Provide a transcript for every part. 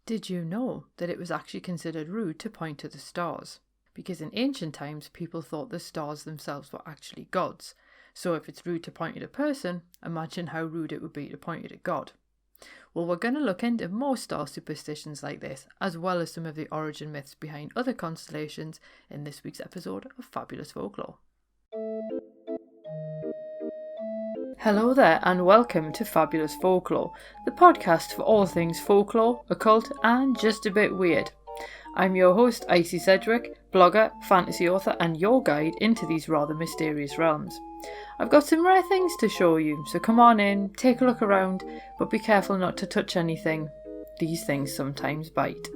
Did you know that it was actually considered rude to point to the stars? Because in ancient times, people thought the stars themselves were actually gods. So if it's rude to point at a person, imagine how rude it would be to point at a god. Well, we're going to look into more star superstitions like this, as well as some of the origin myths behind other constellations in this week's episode of Fabulous Folklore. Hello there and welcome to Fabulous Folklore, the podcast for all things folklore, occult and just a bit weird. I'm your host Icy Sedgwick, blogger, fantasy author and your guide into these rather mysterious realms. I've got some rare things to show you, so come on in, take a look around, but be careful not to touch anything. These things sometimes bite.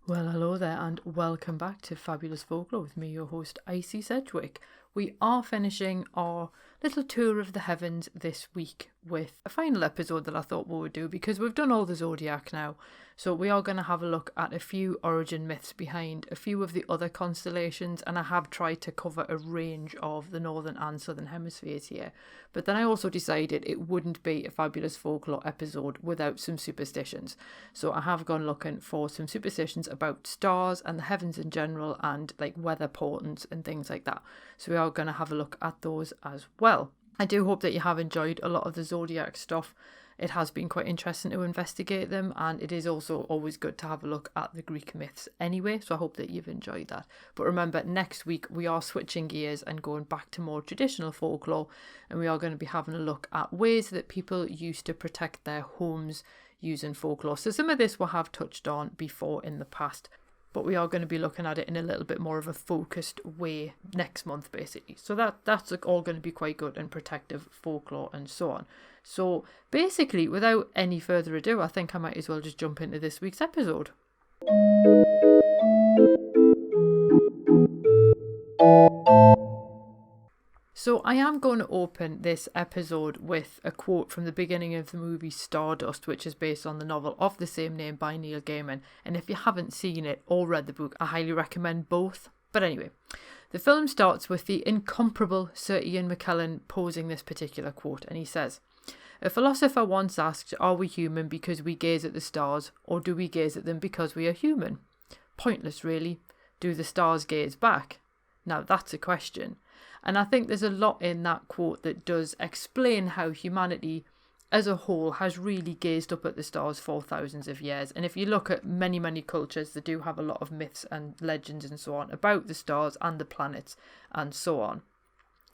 Well, hello there and welcome back to Fabulous Folklore with me, your host Icy Sedgwick. We are finishing our little tour of the heavens this week with a final episode that I thought we would do because we've done all the zodiac now. So we are going to have a look at a few origin myths behind a few of the other constellations, and I have tried to cover a range of the northern and southern hemispheres here. But then I also decided it wouldn't be a Fabulous Folklore episode without some superstitions. So I have gone looking for some superstitions about stars and the heavens in general and like weather portents and things like that. So we are going to have a look at those as well. I do hope that you have enjoyed a lot of the zodiac stuff. It has been quite interesting to investigate them, and it is also always good to have a look at the Greek myths anyway, so I hope that you've enjoyed that. But remember, next week we are switching gears and going back to more traditional folklore, and we are going to be having a look at ways that people used to protect their homes using folklore. So some of this we have touched on before in the past, but we are going to be looking at it in a little bit more of a focused way next month, basically. So that's all going to be quite good and protective folklore and so on. So basically, without any further ado, I think I might as well just jump into this week's episode. So I am going to open this episode with a quote from the beginning of the movie Stardust, which is based on the novel of the same name by Neil Gaiman. And if you haven't seen it or read the book, I highly recommend both. But anyway, the film starts with the incomparable Sir Ian McKellen posing this particular quote, and he says, "A philosopher once asked, are we human because we gaze at the stars, or do we gaze at them because we are human? Pointless, really. Do the stars gaze back?" Now, that's a question. And I think there's a lot in that quote that does explain how humanity as a whole has really gazed up at the stars for thousands of years. And if you look at many, many cultures, they do have a lot of myths and legends and so on about the stars and the planets and so on.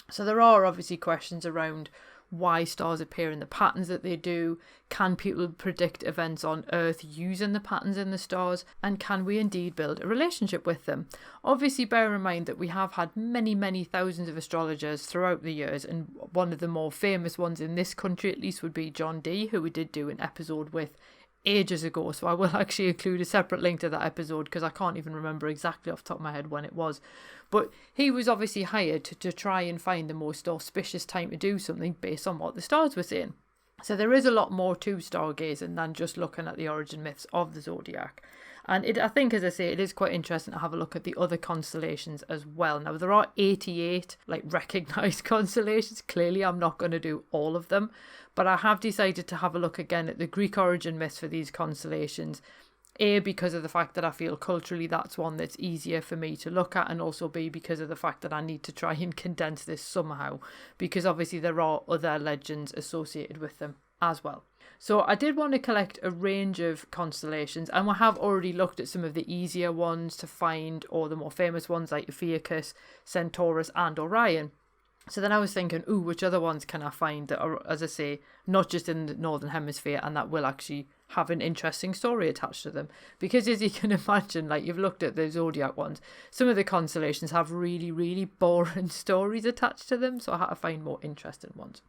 So there are obviously questions around why stars appear in the patterns that they do. Can people predict events on Earth using the patterns in the stars? And can we indeed build a relationship with them? Obviously, bear in mind that we have had many, many thousands of astrologers throughout the years, and one of the more famous ones in this country at least would be John Dee, who we did do an episode with ages ago, so I will actually include a separate link to that episode because I can't even remember exactly off the top of my head when it was. But he was obviously hired to try and find the most auspicious time to do something based on what the stars were saying. So there is a lot more to stargazing than just looking at the origin myths of the zodiac. And I think, as I say, it is quite interesting to have a look at the other constellations as well. Now, there are 88 recognised constellations. Clearly, I'm not going to do all of them. But I have decided to have a look again at the Greek origin myths for these constellations. A, because of the fact that I feel culturally that's one that's easier for me to look at, and also B, because of the fact that I need to try and condense this somehow, because obviously there are other legends associated with them as well. So I did want to collect a range of constellations, and we have already looked at some of the easier ones to find, or the more famous ones like Ophiuchus, Centaurus and Orion. So then I was thinking, which other ones can I find that are, as I say, not just in the Northern Hemisphere and that will actually have an interesting story attached to them? Because as you can imagine, you've looked at the zodiac ones, some of the constellations have really, really boring stories attached to them. So I had to find more interesting ones.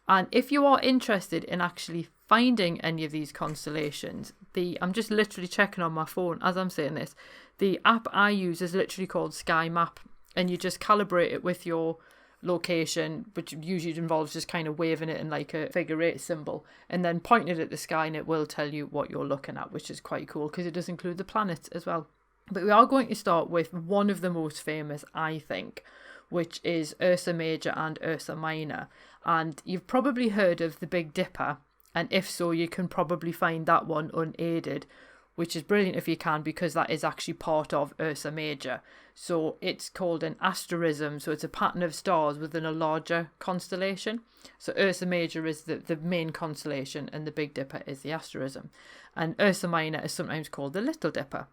And if you are interested in actually finding any of these constellations, I'm just literally checking on my phone as I'm saying this. The app I use is literally called Sky Map, and you just calibrate it with your location, which usually involves just kind of waving it in a figure 8 symbol and then pointing it at the sky, and it will tell you what you're looking at, which is quite cool because it does include the planets as well. But we are going to start with one of the most famous, I think, which is Ursa Major and Ursa Minor. And you've probably heard of the Big Dipper And if so, you can probably find that one unaided, which is brilliant if you can, because that is actually part of Ursa Major. So it's called an asterism, so it's a pattern of stars within a larger constellation. So Ursa Major is the main constellation, and the Big Dipper is the asterism. And Ursa Minor is sometimes called the Little Dipper.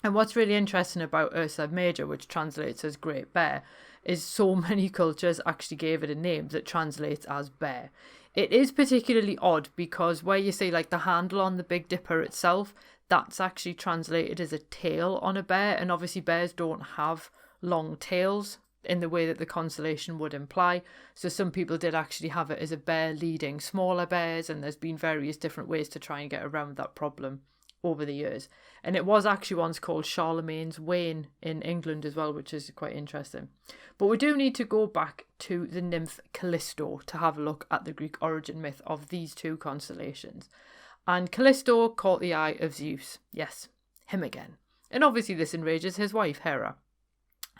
And what's really interesting about Ursa Major, which translates as Great Bear, is so many cultures actually gave it a name that translates as bear. It is particularly odd because where you see like the handle on the Big Dipper itself, that's actually translated as a tail on a bear. And obviously bears don't have long tails in the way that the constellation would imply. So some people did actually have it as a bear leading smaller bears, and there's been various different ways to try and get around that problem over the years. And it was actually once called Charlemagne's Wain in England as well, which is quite interesting. But we do need to go back to the nymph Callisto to have a look at the Greek origin myth of these two constellations. And Callisto caught the eye of Zeus. Yes, him again. And obviously this enrages his wife Hera.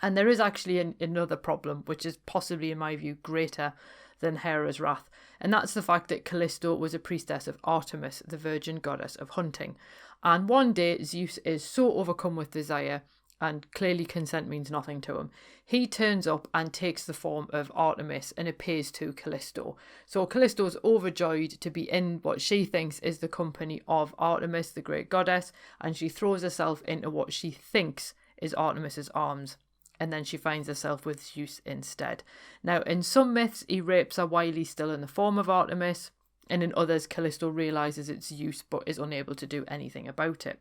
And there is actually another problem, which is possibly, in my view, greater than Hera's wrath. And that's the fact that Callisto was a priestess of Artemis, the virgin goddess of hunting. And one day Zeus is so overcome with desire, and clearly consent means nothing to him, he turns up and takes the form of Artemis and appears to Callisto. So Callisto's overjoyed to be in what she thinks is the company of Artemis, the great goddess, and she throws herself into what she thinks is Artemis's arms. And then she finds herself with Zeus instead. Now, in some myths, he rapes her while he's still in the form of Artemis, and in others, Callisto realises it's Zeus but is unable to do anything about it.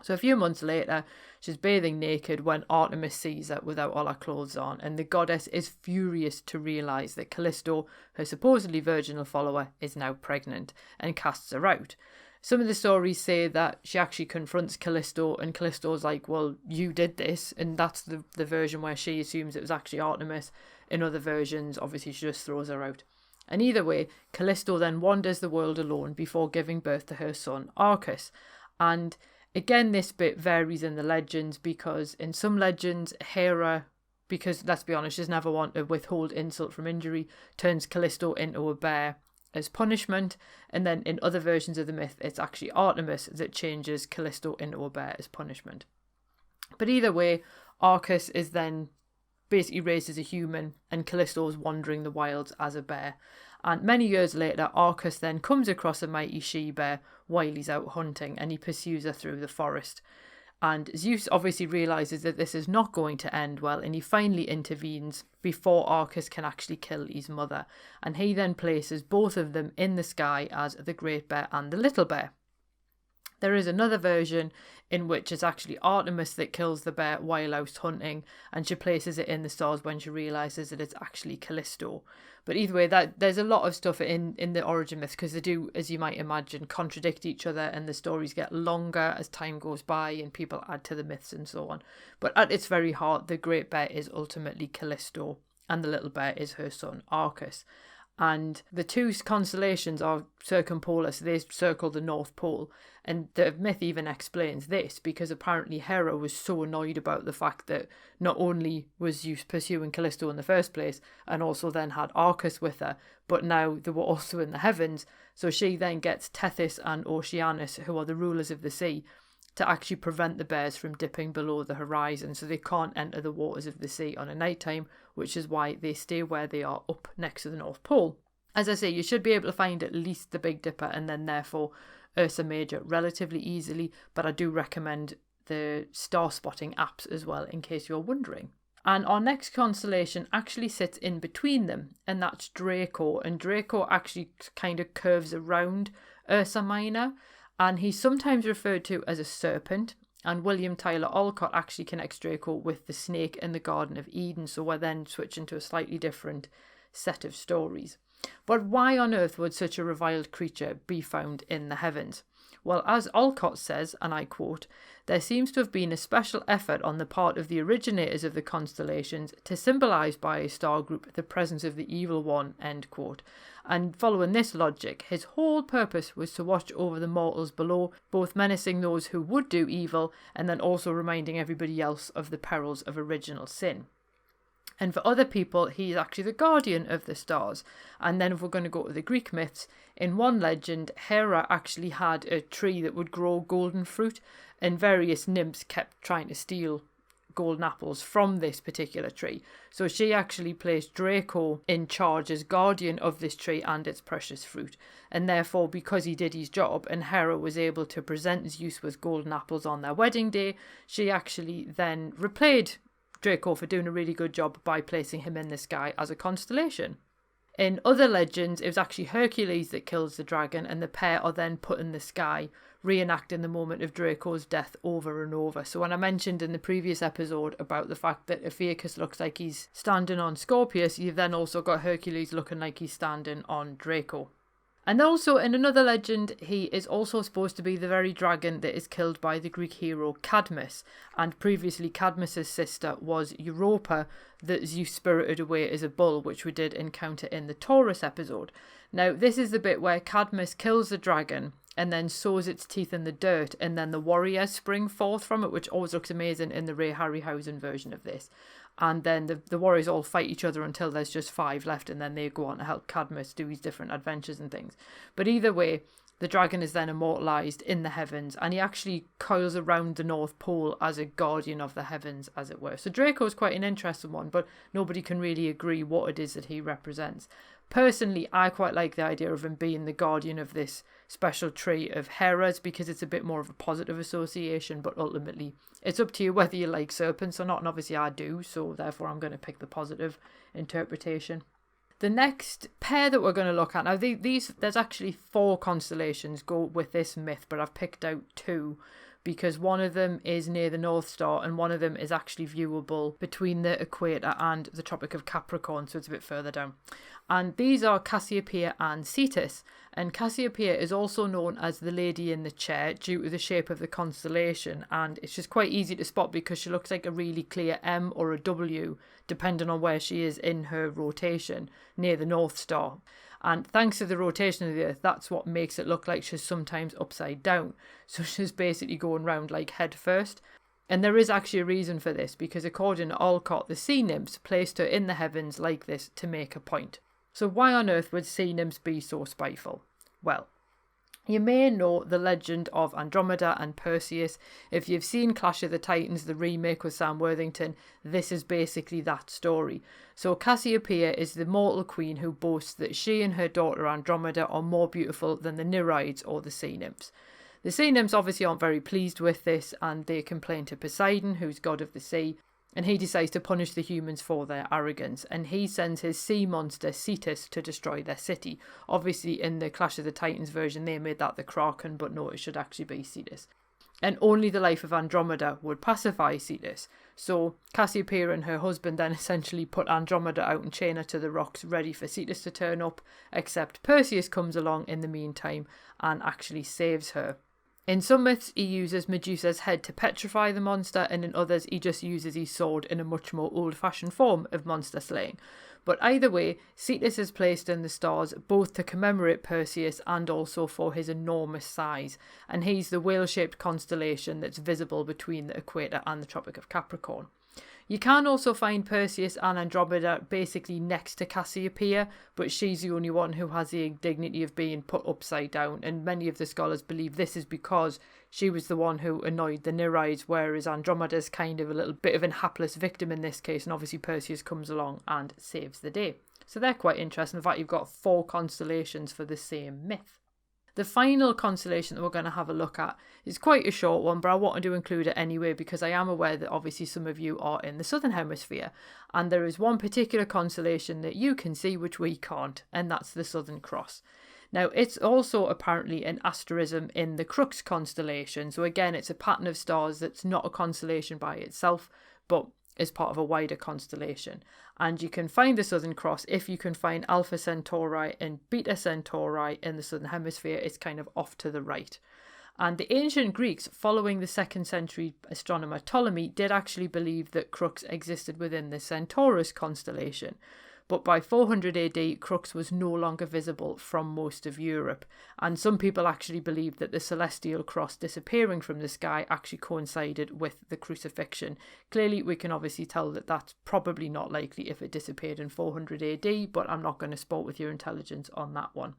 So a few months later, she's bathing naked when Artemis sees her without all her clothes on, and the goddess is furious to realise that Callisto, her supposedly virginal follower, is now pregnant, and casts her out. Some of the stories say that she actually confronts Callisto, and Callisto's like, well, you did this, and that's the version where she assumes it was actually Artemis. In other versions, obviously she just throws her out. And either way, Callisto then wanders the world alone before giving birth to her son Arcas. And again, this bit varies in the legends, because in some legends, Hera, because let's be honest, she's never want to withhold insult from injury, turns Callisto into a bear as punishment. And then in other versions of the myth, it's actually Artemis that changes Callisto into a bear as punishment. But either way, Arcas is then basically raised as a human, and Callisto is wandering the wilds as a bear. And many years later, Arcas then comes across a mighty she-bear while he's out hunting, and he pursues her through the forest. And Zeus obviously realises that this is not going to end well, and he finally intervenes before Arcas can actually kill his mother. And he then places both of them in the sky as the Great Bear and the Little Bear. There is another version in which it's actually Artemis that kills the bear while out hunting, and she places it in the stars when she realises that it's actually Callisto. But either way, there's a lot of stuff in the origin myths, because they do, as you might imagine, contradict each other, and the stories get longer as time goes by and people add to the myths and so on. But at its very heart, the Great Bear is ultimately Callisto, and the Little Bear is her son Arcas. And the two constellations are circumpolar, so they circle the North Pole. And the myth even explains this, because apparently Hera was so annoyed about the fact that not only was Zeus pursuing Callisto in the first place, and also then had Arcas with her, but now they were also in the heavens. So she then gets Tethys and Oceanus, who are the rulers of the sea, to actually prevent the bears from dipping below the horizon, so they can't enter the waters of the sea on a night time, which is why they stay where they are up next to the North Pole. As I say, you should be able to find at least the Big Dipper and then therefore Ursa Major relatively easily, but I do recommend the star spotting apps as well, in case you're wondering. And our next constellation actually sits in between them, and that's Draco. And Draco actually kind of curves around Ursa Minor, and he's sometimes referred to as a serpent. And William Tyler Alcott actually connects Draco with the snake in the Garden of Eden, so we're then switching to a slightly different set of stories. But why on earth would such a reviled creature be found in the heavens? Well, as Alcott says, and I quote, "There seems to have been a special effort on the part of the originators of the constellations to symbolise by a star group the presence of the evil one," end quote. And following this logic, his whole purpose was to watch over the mortals below, both menacing those who would do evil and then also reminding everybody else of the perils of original sin. And for other people, he's actually the guardian of the stars. And then if we're going to go to the Greek myths, in one legend, Hera actually had a tree that would grow golden fruit, and various nymphs kept trying to steal golden apples from this particular tree. So she actually placed Draco in charge as guardian of this tree and its precious fruit. And therefore, because he did his job and Hera was able to present Zeus with golden apples on their wedding day, she actually then repaid Draco for doing a really good job by placing him in the sky as a constellation. In other legends, it was actually Hercules that kills the dragon, and the pair are then put in the sky, reenacting the moment of Draco's death over and over. So when I mentioned in the previous episode about the fact that Ophiuchus looks like he's standing on Scorpius, you've then also got Hercules looking like he's standing on Draco. And also in another legend, he is also supposed to be the very dragon that is killed by the Greek hero Cadmus. And previously Cadmus's sister was Europa, that Zeus spirited away as a bull, which we did encounter in the Taurus episode. Now this is the bit where Cadmus kills the dragon and then sows its teeth in the dirt, and then the warriors spring forth from it, which always looks amazing in the Ray Harryhausen version of this. And then the warriors all fight each other until there's just 5 left, and then they go on to help Cadmus do his different adventures and things. But either way, the dragon is then immortalised in the heavens, and he actually coils around the North Pole as a guardian of the heavens, as it were. So Draco is quite an interesting one, but nobody can really agree what it is that he represents. Personally, I quite like the idea of him being the guardian of this special tree of Hera's, because it's a bit more of a positive association, but ultimately it's up to you whether you like serpents or not, and obviously I do, so therefore I'm going to pick the positive interpretation. The next pair that we're going to look at, now there's actually 4 constellations go with this myth, but I've picked out 2, because one of them is near the North Star and one of them is actually viewable between the equator and the Tropic of Capricorn, so it's a bit further down. And these are Cassiopeia and Cetus. And Cassiopeia is also known as the lady in the chair due to the shape of the constellation, and it's just quite easy to spot because she looks like a really clear M or a W depending on where she is in her rotation near the North Star. And thanks to the rotation of the Earth, that's what makes it look like she's sometimes upside down. So she's basically going round like head first. And there is actually a reason for this, because according to Alcott, the sea nymphs placed her in the heavens like this to make a point. So why on earth would sea nymphs be so spiteful? Well, you may know the legend of Andromeda and Perseus. If you've seen Clash of the Titans, the remake with Sam Worthington, this is basically that story. So Cassiopeia is the mortal queen who boasts that she and her daughter Andromeda are more beautiful than the Nereids or the sea nymphs. The sea nymphs obviously aren't very pleased with this, and they complain to Poseidon, who's god of the sea, and he decides to punish the humans for their arrogance, and he sends his sea monster Cetus to destroy their city. Obviously in the Clash of the Titans version they made that the Kraken, but no, it should actually be Cetus. And only the life of Andromeda would pacify Cetus. So Cassiopeia and her husband then essentially put Andromeda out and chain her to the rocks, ready for Cetus to turn up, except Perseus comes along in the meantime and actually saves her. In some myths, he uses Medusa's head to petrify the monster, and in others, he just uses his sword in a much more old-fashioned form of monster slaying. But either way, Cetus is placed in the stars both to commemorate Perseus and also for his enormous size, and he's the whale-shaped constellation that's visible between the equator and the Tropic of Capricorn. You can also find Perseus and Andromeda basically next to Cassiopeia, but she's the only one who has the indignity of being put upside down, and many of the scholars believe this is because she was the one who annoyed the Nereids, whereas Andromeda's kind of a little bit of an hapless victim in this case, and obviously Perseus comes along and saves the day. So they're quite interesting. In fact, you've got 4 constellations for the same myth. The final constellation that we're going to have a look at is quite a short one, but I wanted to include it anyway because I am aware that obviously some of you are in the southern hemisphere, and there is one particular constellation that you can see which we can't, and that's the Southern Cross. Now, it's also apparently an asterism in the Crux constellation, so again it's a pattern of stars that's not a constellation by itself, but is part of a wider constellation. And you can find the Southern Cross if you can find Alpha Centauri and Beta Centauri in the southern hemisphere. It's kind of off to the right. And the ancient Greeks, following the 2nd century astronomer Ptolemy, did actually believe that Crux existed within the Centaurus constellation. but by 400 AD, Crux was no longer visible from most of Europe, and some people actually believe that the celestial cross disappearing from the sky actually coincided with the crucifixion. Clearly, we can obviously tell that that's probably not likely if it disappeared in 400 AD, but I'm not going to sport with your intelligence on that one.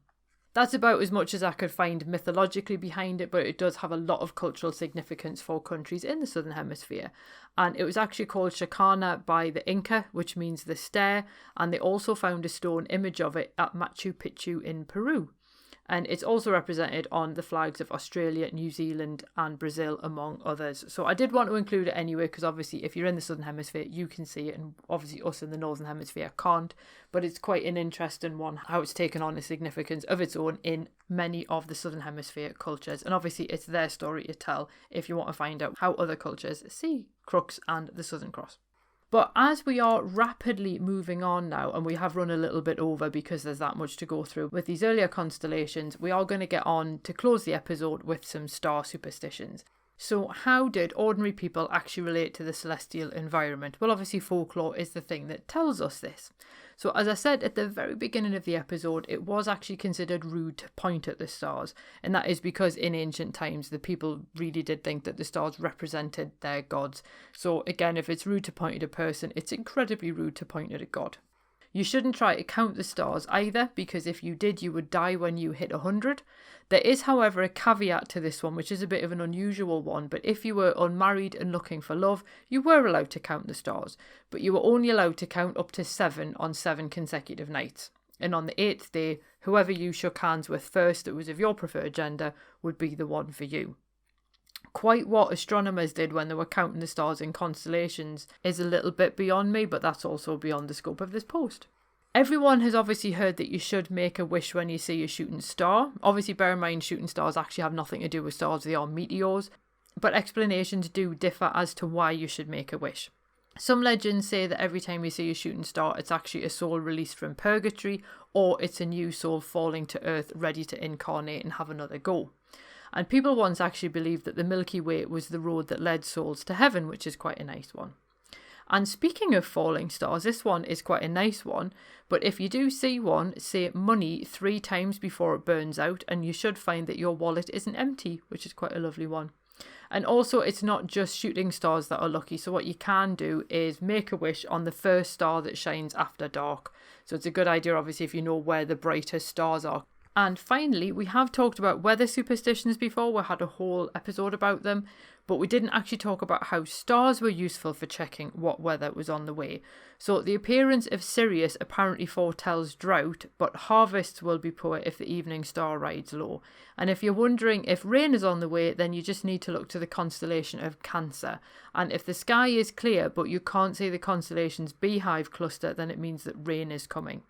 That's about as much as I could find mythologically behind it, but it does have a lot of cultural significance for countries in the Southern Hemisphere. And it was actually called Chacana by the Inca, which means the stair, and they also found a stone image of it at Machu Picchu in Peru. And it's also represented on the flags of Australia, New Zealand and Brazil, among others. So I did want to include it anyway, because obviously if you're in the Southern Hemisphere, you can see it, and obviously us in the Northern Hemisphere can't. But it's quite an interesting one, how it's taken on a significance of its own in many of the Southern Hemisphere cultures. And obviously it's their story to tell if you want to find out how other cultures see Crux and the Southern Cross. But as we are rapidly moving on now, and we have run a little bit over because there's that much to go through with these earlier constellations, we are going to get on to close the episode with some star superstitions. So how did ordinary people actually relate to the celestial environment? Well, obviously folklore is the thing that tells us this. So as I said at the very beginning of the episode, it was actually considered rude to point at the stars. And that is because in ancient times, the people really did think that the stars represented their gods. So again, if it's rude to point at a person, it's incredibly rude to point at a god. You shouldn't try to count the stars either, because if you did, you would die when you hit 100. There is, however, a caveat to this one, which is a bit of an unusual one, but if you were unmarried and looking for love, you were allowed to count the stars, but you were only allowed to count up to 7 on 7 consecutive nights. And on the 8th day, whoever you shook hands with first that was of your preferred gender would be the one for you. Quite what astronomers did when they were counting the stars in constellations is a little bit beyond me, but that's also beyond the scope of this post. Everyone has obviously heard that you should make a wish when you see a shooting star. Obviously, bear in mind, shooting stars actually have nothing to do with stars, they are meteors. But explanations do differ as to why you should make a wish. Some legends say that every time you see a shooting star, it's actually a soul released from purgatory, or it's a new soul falling to earth ready to incarnate and have another go. And people once actually believed that the Milky Way was the road that led souls to heaven, which is quite a nice one. And speaking of falling stars, this one is quite a nice one, but if you do see one, say money 3 times before it burns out, and you should find that your wallet isn't empty, which is quite a lovely one. And also, it's not just shooting stars that are lucky, so what you can do is make a wish on the first star that shines after dark. So it's a good idea, obviously, if you know where the brightest stars are. And finally, we have talked about weather superstitions before. We had a whole episode about them, but we didn't actually talk about how stars were useful for checking what weather was on the way. So the appearance of Sirius apparently foretells drought, but harvests will be poor if the evening star rides low. And if you're wondering if rain is on the way, then you just need to look to the constellation of Cancer. And if the sky is clear, but you can't see the constellation's beehive cluster, then it means that rain is coming.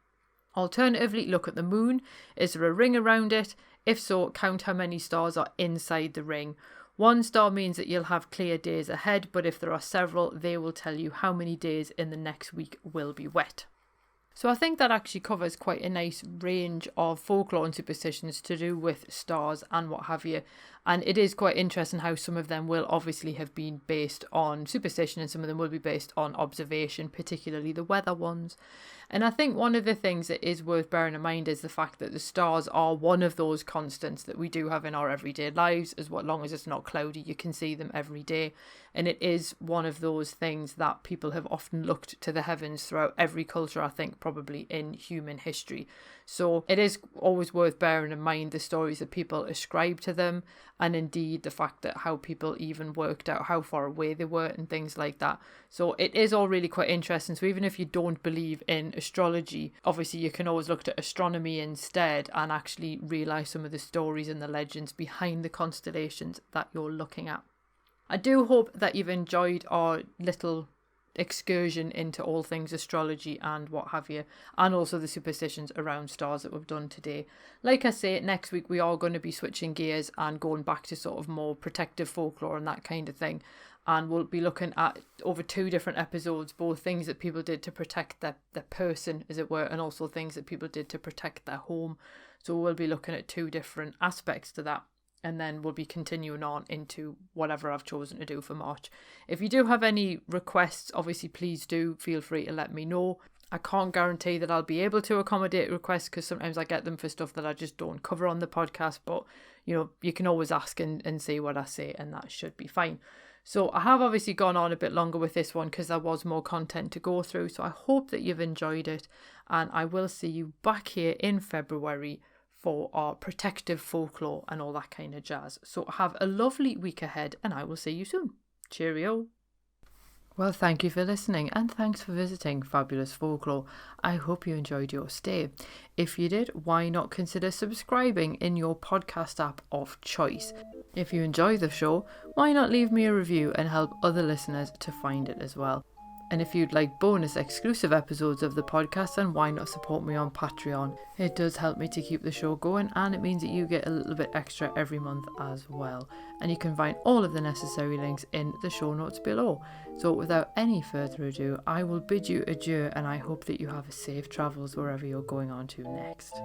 Alternatively, look at the moon. Is there a ring around it? If so, count how many stars are inside the ring. 1 star means that you'll have clear days ahead, but if there are several, they will tell you how many days in the next week will be wet. So I think that actually covers quite a nice range of folklore and superstitions to do with stars and what have you. And it is quite interesting how some of them will obviously have been based on superstition and some of them will be based on observation, particularly the weather ones. And I think one of the things that is worth bearing in mind is the fact that the stars are one of those constants that we do have in our everyday lives. As long as it's not cloudy, you can see them every day. And it is one of those things that people have often looked to the heavens throughout every culture, I think, probably in human history. So it is always worth bearing in mind the stories that people ascribe to them, and indeed the fact that how people even worked out how far away they were and things like that. So it is all really quite interesting. So even if you don't believe in astrology, obviously you can always look to astronomy instead and actually realise some of the stories and the legends behind the constellations that you're looking at. I do hope that you've enjoyed our little excursion into all things astrology and what have you, and also the superstitions around stars that we've done today. Like I say, next week we are going to be switching gears and going back to sort of more protective folklore and that kind of thing, and we'll be looking at over 2 different episodes, both things that people did to protect their person, as it were, and also things that people did to protect their home. So we'll be looking at 2 different aspects to that. And then we'll be continuing on into whatever I've chosen to do for March. If you do have any requests, obviously please do feel free to let me know. I can't guarantee that I'll be able to accommodate requests because sometimes I get them for stuff that I just don't cover on the podcast, but you can always ask and see what I say, and that should be fine. So I have obviously gone on a bit longer with this one because there was more content to go through, so I hope that you've enjoyed it, and I will see you back here in February for our protective folklore and all that kind of jazz. So have a lovely week ahead, and I will see you soon. Cheerio. Well, thank you for listening, and thanks for visiting Fabulous Folklore. I hope you enjoyed your stay. If you did, why not consider subscribing in your podcast app of choice? If you enjoy the show, why not leave me a review and help other listeners to find it as well? And if you'd like bonus exclusive episodes of the podcast, then why not support me on Patreon? It does help me to keep the show going, and it means that you get a little bit extra every month as well. And you can find all of the necessary links in the show notes below. So without any further ado, I will bid you adieu, and I hope that you have safe travels wherever you're going on to next.